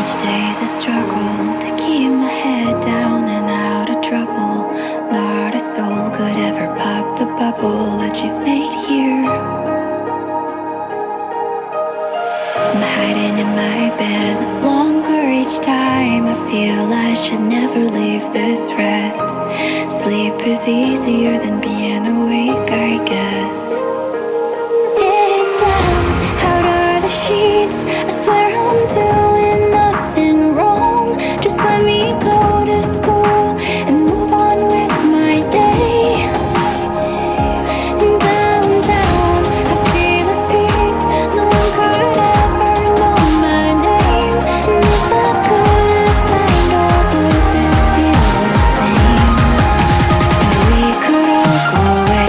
Each day's a struggle to keep my head down and out of trouble. Not a soul could ever pop the bubble that she's made here. I'm hiding in my bed longer each time. I feel I should never leave this rest. Sleep is easier than being awake, I guess. It's loud out of the sheets. I swear I'm doing nothing wrong. Just let me go to school and move on with my day. Downtown, I feel at peace. No one could ever know my name. And if I couldn't find all those who feel the same, we could all go away.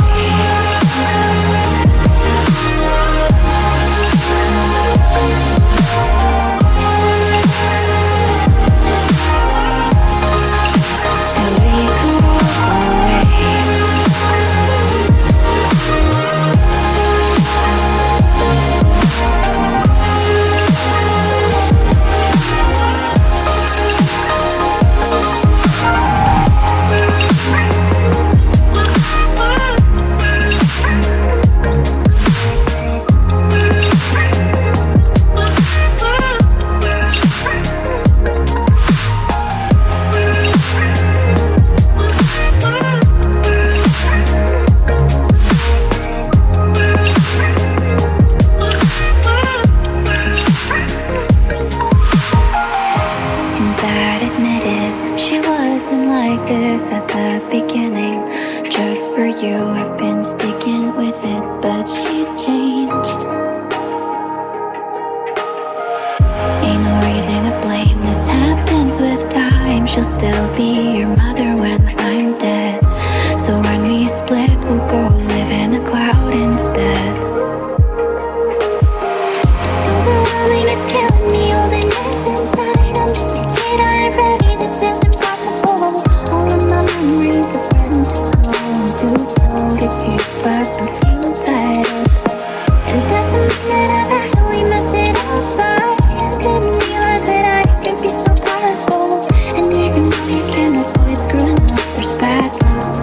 Dad admitted she wasn't like this at the beginning. Just for you, I've been sticking with it, but she's changed. Ain't no reason to blame, this happens with time. She'll still be your mother when I'm dead. So when we split, we'll go live in a cloud instead. It's overwhelming, it's killing me, holding this inside. I'm just a kid, I'm ready, this is impossible. All of my memories are threatened to go. Too slow to keep up and feel tired. And doesn't mean that I've actually messed it up, but I didn't realize that I could be so powerful. And even though you can't avoid screwing up, there's bad luck.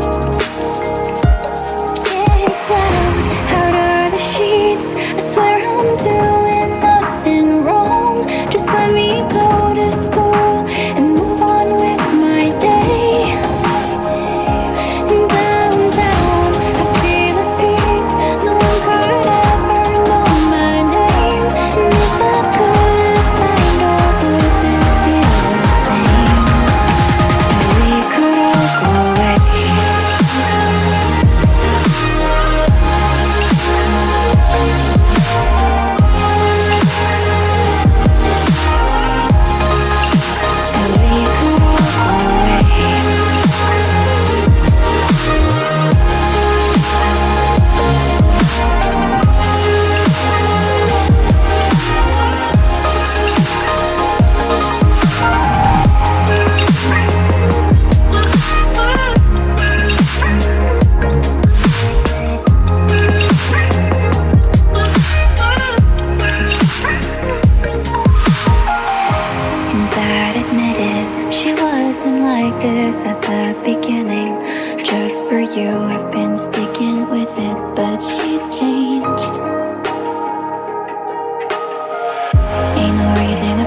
It's loud out of the sheets. I swear I'm doing nothing wrong. Just let me go to school and move on with my day. Downtown, I feel at peace. No one could ever know my name. And if I couldn't find all those who feel the same, we could all go away. We could all go away. Dad admitted she wasn't like this at the beginning. Just for you, I've been sticking with it, but she's changed. Ain't no reason to